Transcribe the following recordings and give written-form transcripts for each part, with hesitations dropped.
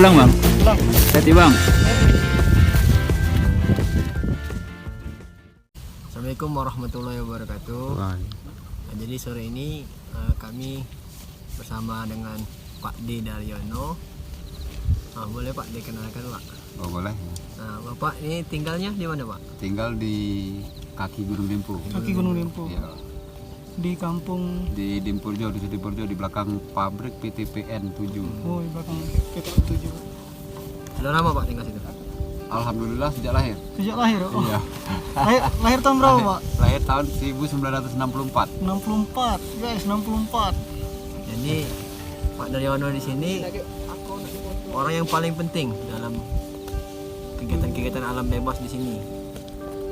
pulang bang? Pulang. Hati bang. Assalamualaikum warahmatullahi wabarakatuh. Nah, jadi sore ini kami bersama dengan Pak D Daryono. Boleh Pak dikenalkan Pak? Oh boleh. Nah, Bapak ini tinggalnya di mana Pak? Tinggal di kaki Gunung Dimpu. Kaki Gunung Dimpu. Ya. Di kampung. Di Dimpurjo, di Dimpurjo di belakang pabrik PTPN 7. Oh, di belakang kita 7. Sudah lama Pak tinggal situ? Alhamdulillah sejak lahir. Sejak lahir. Oh. Iya. Lahir tahun berapa Pak? Lahir tahun 1964. 64 guys, 64. Jadi Pak Daryono di sini orang yang paling penting dalam kegiatan-kegiatan alam bebas di sini,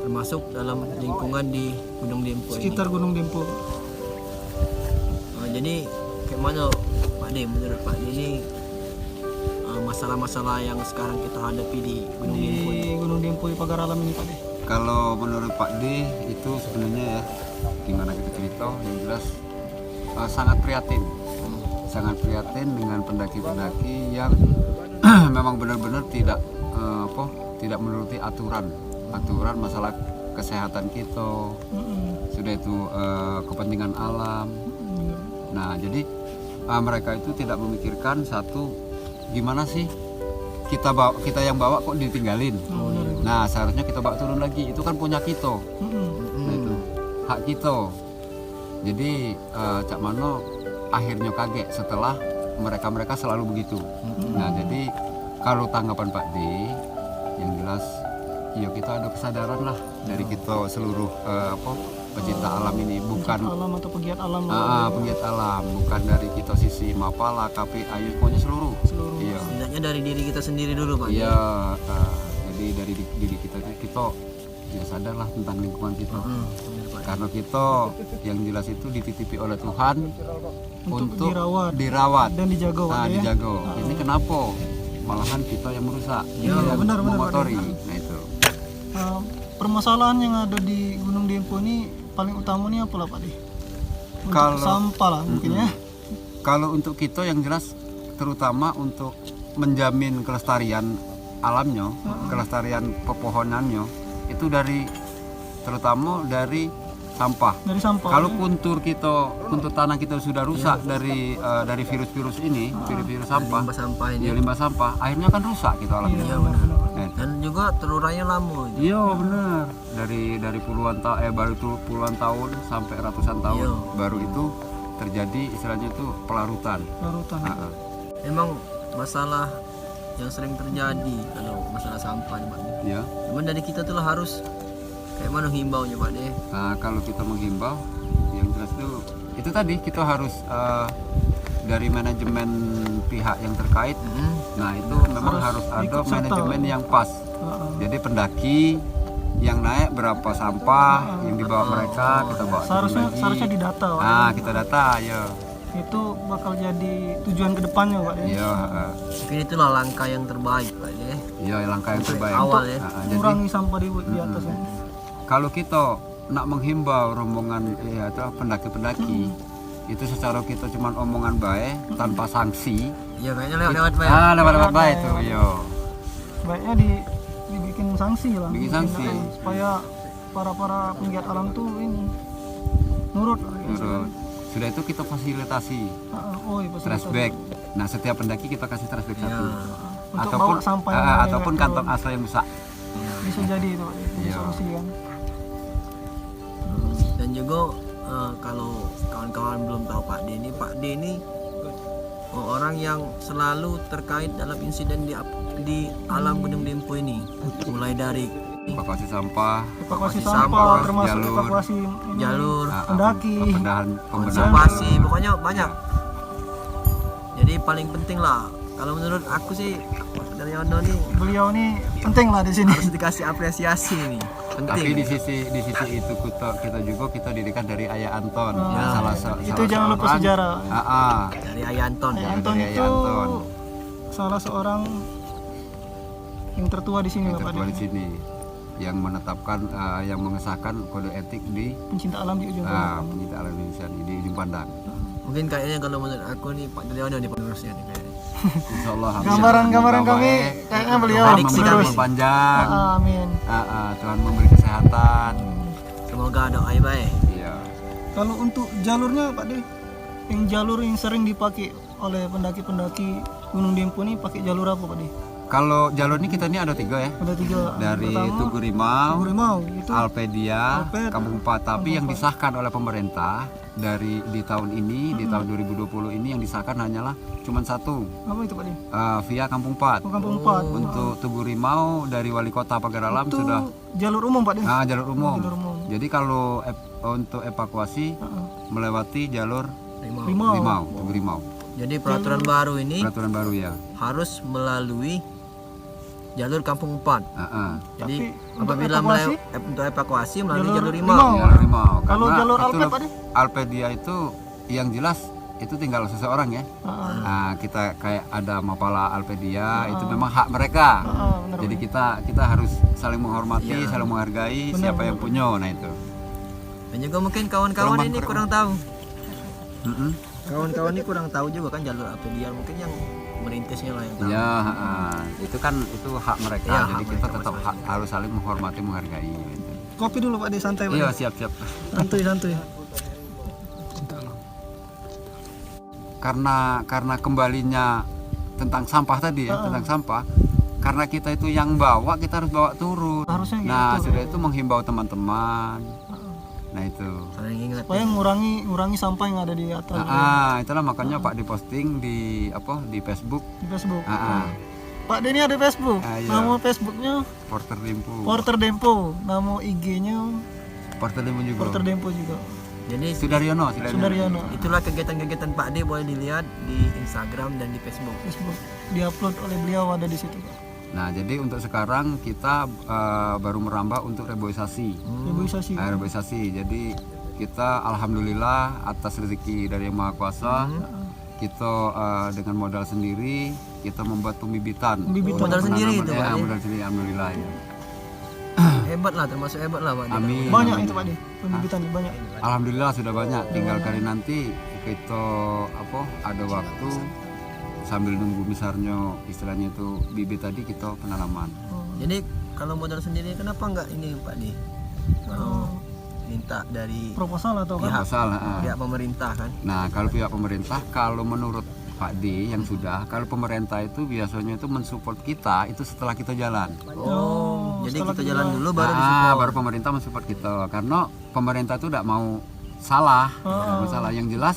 termasuk dalam lingkungan di Gunung Dimpu Sekitar ini. Gunung Dimpu. Jadi kayak mana Pak D, menurut Pak D ini masalah-masalah yang sekarang kita hadapi di Gunung Dimpu ini? Di Gunung Dimpu di pagar alam ini Pak D. Kalau menurut Pak D itu sebenarnya ya, gimana kita cerita, yang jelas sangat prihatin. Sangat prihatin dengan pendaki-pendaki yang memang benar-benar tidak tidak menuruti aturan masalah kesehatan kita, sudah itu kepentingan alam. Nah jadi mereka itu tidak memikirkan satu, gimana sih kita yang bawa kok ditinggalin. Nah seharusnya kita bawa turun lagi, itu kan punya kita. Nah, itu hak kita. Jadi Cak Mano akhirnya kaget setelah mereka selalu begitu. Nah jadi kalau tanggapan Pak D yang jelas, ya kita ada kesadaran lah dari kita seluruh pecinta alam ini, bukan alam atau pegiat alam. pegiat alam, bukan dari kita sisi Mapala, KPI, pokoknya seluruh. Iya. Setidaknya dari diri kita sendiri dulu Pak. Iya. Jadi dari diri kita ya sadarlah tentang lingkungan kita. Karena kita yang jelas itu dititipi oleh Tuhan untuk dirawat dan dijaga. Nah, dijaga. Ini kenapa malahan kita yang merusak, Ya, kita yang benar, memotori. Pak. Nah itu. Permasalahan yang ada di Gunung Dimpu ini paling utamanya apa lah Pak D? Untuk Kalau- sampah lah mungkin ya. Kalau untuk kita yang jelas terutama untuk menjamin kelestarian alamnya, kelestarian pepohonannya itu terutama dari sampah. Dari sampah. Kalau kuntur tanah kita sudah rusak dari virus-virus ini, virus sampah, Limbah sampah ini. ya limbah sampah, akhirnya kan rusak gitu alamnya. Iya benar. Nah, Dan juga teluranya lama itu. iya benar. Dari puluhan tahun sampai ratusan tahun Iya. baru itu terjadi istilahnya itu pelarutan. Larutan. Memang masalah yang sering terjadi kalau masalah sampah nih Pak D. Ya. Cuman dari kita tuh lah harus kayak mana himbaunya Pak D? Nah, kalau kita menghimbau, yang jelas itu tadi kita harus dari manajemen pihak yang terkait. Nah itu memang harus ada ikut serta. manajemen yang pas. Jadi pendaki yang naik berapa sampah yang dibawa mereka, kita bawa turun lagi. Seharusnya didata Pak. Nah kita data, ya. Itu bakal jadi tujuan kedepannya Pak D. Iya, Mungkin itulah langkah yang terbaik Pak D. iya langkah yang terbaik. Awal ya. Jadi Kurangi sampah di atas ya. kalau kita nak menghimbau rombongan pendaki-pendaki, itu secara kita cuman omongan baik tanpa sanksi. Iya kayaknya lewat Pak. Lewat baik tuh, iya. Baiknya dibikin sanksi lah. Bikin sanksi. Supaya para pegiat alam tuh ini nurut lah. Menurut sudah itu kita fasilitasi Iya, trash bag. Nah setiap pendaki kita kasih trash bag satu, Untuk bawa sampah yang ataupun nggak kantong asal yang besar. bisa jadi itu Pak D. Jadi Iya. solusi kan. Dan juga kalau kawan-kawan belum tahu Pak D ini orang yang selalu terkait dalam insiden di alam Gunung Dimpu ini, mulai dari Evakuasi sampah, Evakuasi sampah, sampah termasuk jalur, evakuasi ini, jalur, pendaki, pembenahan konservasi, jalur. pokoknya banyak. Jadi paling penting lah kalau menurut aku sih Pak Daryono nih beliau ini penting lah di sini. harus dikasih apresiasi nih, penting. Tapi di sisi itu kita juga didikan dari Ayah Anton. Itu jangan lupa sejarah. Dari Ayanton. Ayah Anton dari itu Ayah Anton. salah seorang yang tertua di sini Yang Pak tertua D. di sini, yang menetapkan, yang mengesahkan kode etik di Pencinta alam di ujung pandang. pencinta alam Indonesia di ujung pandang. Mungkin kayaknya kalau menurut aku nih Pak Daryono nih penerusnya nih kayaknya. Insya Allah. Gambaran kami kayaknya beliau Tuhan memberi umur panjang. Amin. Tuhan memberi kesehatan. Semoga doa baik. Iya. Kalau untuk jalurnya Pak De, yang jalur yang sering dipakai oleh pendaki-pendaki Gunung Dempo ini pakai jalur apa Pak De? Kalau jalur ini kita ini ada 3 ya. Ada 3. Dari Pertama, Tugu Rimau, Rimau itu. Alpedia, Alped, Kampung 4. Tapi yang disahkan oleh pemerintah di tahun ini, di tahun 2020 ini yang disahkan hanyalah cuma 1, Apa itu Pak De? via Kampung 4. Kampung 4. Untuk Tugu Rimau dari Wali Kota Pagar Alam Itu sudah jalur umum Pak De. jalur umum. Jalur umum. Jadi kalau untuk evakuasi melewati jalur Rimau. Rimau, Tugu Rimau. Jadi peraturan baru ini Peraturan baru ya. harus melalui jalur Kampung 4. Jadi Tapi apabila untuk evakuasi melalui jalur Rimau. Rimau. Jalur Rimau. Kalau Karena jalur itu Alped Pak De? Alpedia itu yang jelas itu tinggal seseorang ya. Nah, kita kayak ada Mapala Alpedia itu memang hak mereka. Benar. Jadi kita harus saling menghormati, saling menghargai siapa yang punya. Nah itu. Dan juga mungkin kawan-kawan ini kurang tahu. Mm-mm. Kawan-kawan ini kurang tahu juga kan jalur Alpedia, mungkin yang merintisnya lah yang tahu. Ya, itu kan itu hak mereka. Ya, Jadi hak kita mereka tetap harus saling menghormati, menghargai. Gitu. Kopi dulu Pak De, santai Pak De. Iya, siap-siap. Santuy. Karena kembalinya tentang sampah tadi ya, tentang sampah. Karena kita itu yang bawa, kita harus bawa turun. Harusnya Nah, gitu. sudah itu menghimbau teman-teman. Nah, itu. Saling ingat. Supaya ngurangi sampah yang ada di atas Itulah makanya Pak diposting di Facebook. di Facebook. Pak De ini ada Facebook. Iya. Nama Facebooknya Porter Dempo. Porter Dempo. Nama IG-nya Porter Dempo juga. Porter Dempo juga. Jadi Sudaryono. Sudaryono. itulah kegiatan-kegiatan Pak D boleh dilihat di Instagram dan di Facebook. Diupload oleh beliau, ada di situ Pak. Nah, jadi untuk sekarang kita baru merambah untuk reboisasi. Reboisasi. Reboisasi. Jadi kita alhamdulillah atas rezeki dari Yang Maha Kuasa, kita dengan modal sendiri kita membuat pembibitan. Modal sendiri itu, Pak Ya, De? modal sendiri alhamdulillah. Ya. Hebat lah, termasuk hebat lah Pak D. Amin. Banyak amin. itu Pak De, pembibitannya banyak. Alhamdulillah sudah banyak. Tinggal kali nanti kita ada waktu sambil nunggu misalnya istilahnya itu bibit tadi kita penanaman. Jadi kalau modal sendiri kenapa enggak ini Pak D? Minta dari Proposal atau kan? Proposal. pihak pemerintah kan? Nah, kalau pihak pemerintah, kalau menurut Pak D yang sudah, kalau pemerintah itu biasanya itu mensupport kita itu setelah kita jalan. Jadi kita jalan dulu baru disupport. Baru pemerintah mensupport kita, karena pemerintah itu tidak mau salah, Yang jelas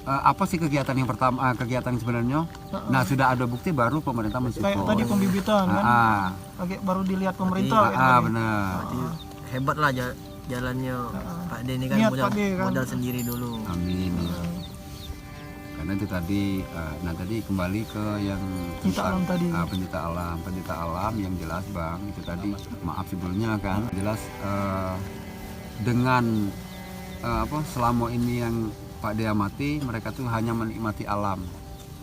apa sih kegiatan yang pertama, kegiatan yang sebenarnya. Nah, sudah ada bukti baru pemerintah mensupport. Kayak tadi pembibitan kan? Kayak baru dilihat pemerintah. Benar. Hebat lah jalannya Pak D ini kan, Niat Pak D kan. modal sendiri dulu. Amin. Ya. Karena itu tadi, tadi kembali ke yang Pencipta alam tadi. Pencipta alam yang jelas Bang, itu tadi maaf sebelumnya kan, jelas dengan selama ini yang Pak D amati, mereka tuh hanya menikmati alam.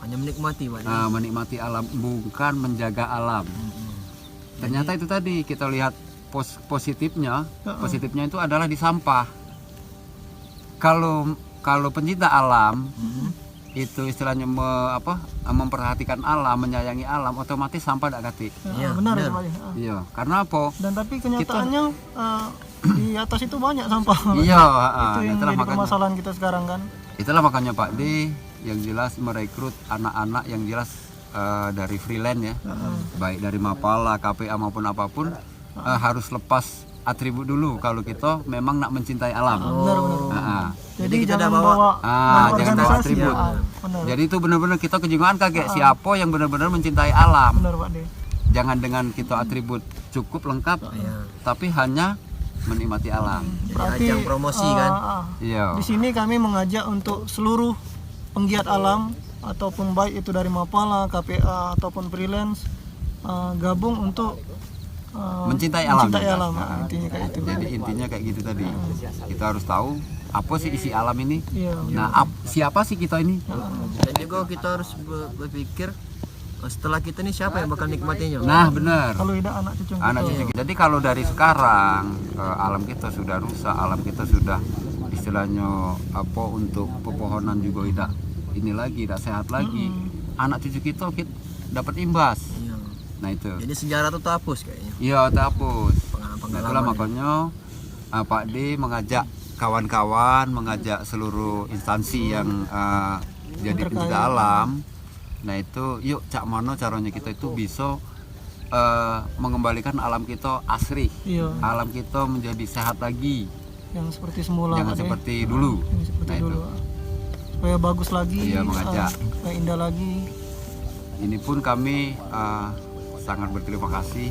Hanya menikmati Pak D. Menikmati alam, bukan menjaga alam. Ternyata itu tadi kita lihat positifnya itu adalah di sampah. Kalau pencinta alam itu istilahnya memperhatikan alam, menyayangi alam, otomatis sampah tidak kati. Benar itu Pak De. Iya, karena apa? Dan tapi kenyataannya di atas itu banyak sampah. Iya, Itu yang itulah jadi makanya. permasalahan kita sekarang kan. Itulah makanya Pak D yang jelas merekrut anak-anak yang jelas dari freelance ya, baik dari Mapala, KPA maupun apapun, harus lepas atribut dulu kalau kita memang nak mencintai alam. Benar. Jadi kita jangan udah bawa jangan bawa organisasi. atribut. Benar. Jadi itu benar-benar kita kejingan kayak siapa yang benar-benar mencintai alam. Benar Pak De. Jangan dengan kita atribut cukup lengkap, tapi hanya menikmati alam. Jadi ajang promosi kan. Iya. Di sini kami mengajak untuk seluruh penggiat alam ataupun baik itu dari Mapala, KPA ataupun freelance gabung untuk Mencintai alam. Intinya kayak itu. Jadi intinya kayak gitu tadi. Kita harus tahu apa sih isi alam ini. Iya. Nah, siapa sih kita ini? Dan juga kita harus berpikir setelah kita ini siapa yang bakal nikmatinya. Nah, benar. Kalau tidak anak cucu. Anak cucu kita. Jadi kalau dari sekarang alam kita sudah rusak, alam kita sudah istilahnya untuk pepohonan juga tidak sehat lagi. anak cucu kita dapat imbas. Iya. Nah itu. Jadi sejarah itu terhapus kayaknya. Iya, terhapus. Nah, itulah Pengalaman. makanya Pak D mengajak kawan-kawan, mengajak seluruh instansi yang jadi pencinta alam. Nah itu, yuk cak mano caranya kita itu bisa mengembalikan alam kita asri, Iya. alam kita menjadi sehat lagi, Yang seperti semula. jangan Pak De. seperti dulu. Yang seperti Nah, dulu. Supaya bagus lagi. Iya, mengajak. Supaya indah lagi. Ini pun kami sangat berterima kasih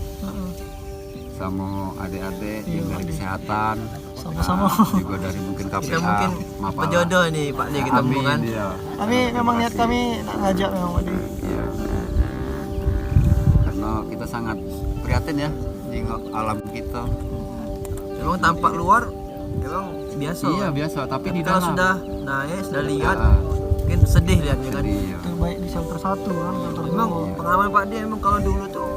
sama adik-adik Iya, yang dari Pak D. kesehatan, Sama-sama. juga dari mungkin KPA, Kita mungkin Mapala. berjodoh nih Pak D ketemu Amin, kan. iya. Kami memang niat kami nak ngajak memang Pak De. Iya. Karena kita sangat prihatin ya dengan alam kita. Memang tampak luar memang biasa. Iya kan? biasa, tapi di Kalau dalam sudah naik, sudah lihat, Ah, mungkin sedih lihatnya kan. jadi, iya. Terbaik di shelter 1 kan. Shelter Memang 2. pengalaman Pak D memang kalau dulu tuh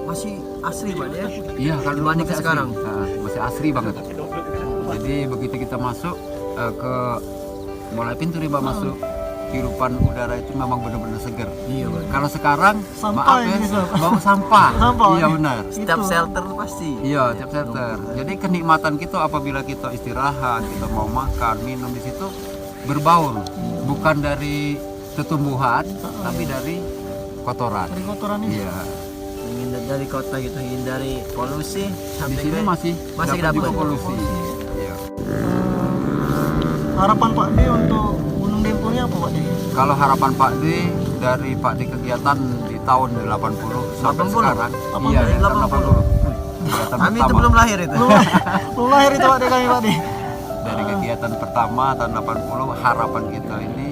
masih asri Pak D ya. Iya, kalau Dibanding masih ke sekarang. asri. Masih asri banget. Jadi begitu kita masuk ke mulai pintu riba masuk, hirupan udara itu memang benar-benar segar. Iya Pak. Kalau sekarang Sampah maaf ini, ya, Sob. bau sampah. Sampah, Iya ini. benar. Setiap Itu. shelter pasti. Iya, tiap shelter. Jadi kenikmatan kita apabila kita istirahat, kita mau makan, minum di situ berbaur, bukan dari tumbuhan, tapi dari kotoran. Dari kotoran ini. Iya. Menghindar dari kota gitu, hindari polusi. Di Sampai sini ke- masih masih dapat juga dapat. polusi. Iya. Harapan Pak D untuk Gunung Dempo ini apa Pak D? Kalau harapan Pak D dari Pak D kegiatan di tahun 80 sampai 80? sekarang, 80? iya dari tahun 80. 80. Kegiatan Kami itu pertama. belum lahir itu. Belum lahir itu Pak D kami Pak D. Dari kegiatan pertama tahun 80, harapan kita ini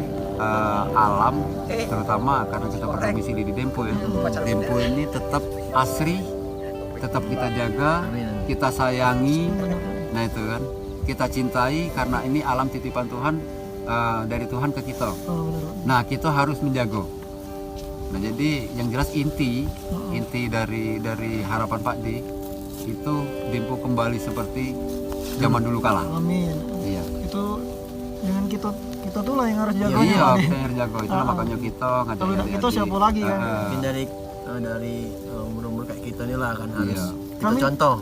alam, terutama karena kita berdomisili di Dempo ya. Dempo ini tetap asri, tetap kita jaga, Amin. kita sayangi. Nah itu kan, kita cintai karena ini alam titipan Tuhan, dari Tuhan ke kita. Oh, benar, Pak. Nah kita harus menjaga. Nah jadi yang jelas inti dari harapan Pak D itu Dempo kembali seperti zaman dulu kala. Amin. Iya. Itu dengan kita tuh lah yang harus jaga. Iya, Pak D. kita yang harus jaga. Itulah makanya kita ngajak Kalau tidak adik-adik. kita siapa lagi kan? Mungkin dari umur-umur kayak kita nih lah kan harus Iya. kita contoh.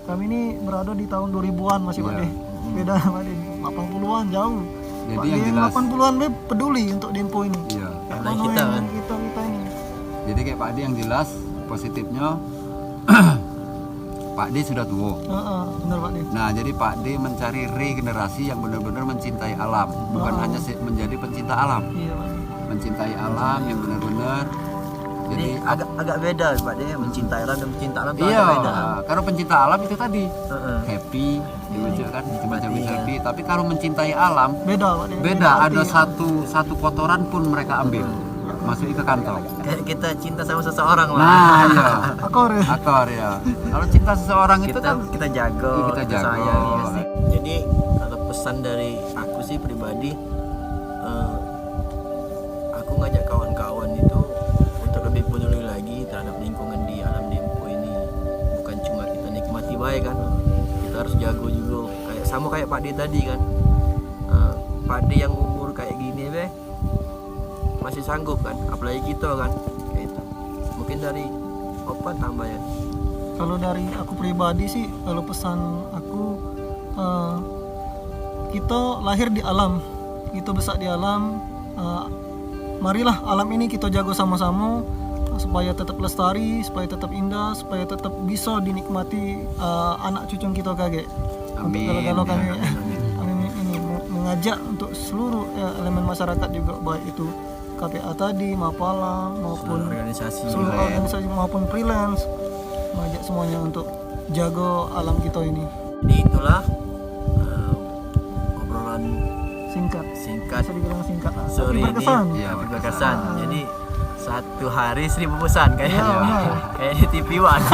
Kami ini berada di tahun 2000-an masih Pak D. Iya. Beda Pak D. 80-an jauh. Jadi Pak yang D jelas, 80-an be peduli untuk Dempo ini. iya. Karena Mana kita yang kan. kita ini. Jadi kayak Pak D yang jelas positifnya Pak D sudah tua. Benar Pak D. Nah, jadi Pak D mencari regenerasi yang benar-benar mencintai alam, bukan hanya menjadi pencinta alam, Iya Pak D. mencintai alam yang benar-benar. Jadi Jadi agak beda Pak D, mencintai alam dan mencinta alam itu iya, agak beda. karena pencinta alam itu tadi Heeh. happy, dibaca kan, dibaca Iya. happy. Tapi kalau mencintai alam Beda Pak D. beda, ada arti. satu kotoran pun mereka ambil, masukin ke kantong. Kayak kita cinta sama seseorang lah. Nah, iya. Akor ya. Akor ya. Kalau cinta seseorang itu kita kan kita jaga, Iya, kita jaga. sayang, ya sih. Jadi kalau pesan dari aku sih pribadi, aku ngajak kawan-kawan itu untuk lebih peduli lagi terhadap lingkungan di alam Dempo ini. Bukan cuma kita nikmati baik kan, kita harus jago juga. Kayak sama kayak Pak D tadi kan. Pak D yang umur kayak gini be masih sanggup kan, apalagi kita kan. Kayak itu. Mungkin dari Opan tambahan. Kalau dari aku pribadi sih, kalau pesan aku, kita lahir di alam, kita besar di alam. Marilah alam ini kita jaga sama-sama supaya tetap lestari, supaya tetap indah, supaya tetap bisa dinikmati anak cucu kita kage. Untuk Amin. galau-galau kami, Ya, kami ini mengajak untuk seluruh elemen masyarakat juga, baik itu KPA tadi, Mapala maupun Organisasi seluruh juga ya. organisasi maupun freelance, mengajak semuanya untuk jaga alam kita ini. Jadi itulah obrolan Singkat, singkat bisa dibilang singkat lah. sore Tapi ini. berkesan. Iya, Tapi berkesan. berkesan. Jadi 1 hari 1000 pesan kayaknya. Iya, benar. Kayak di TV One.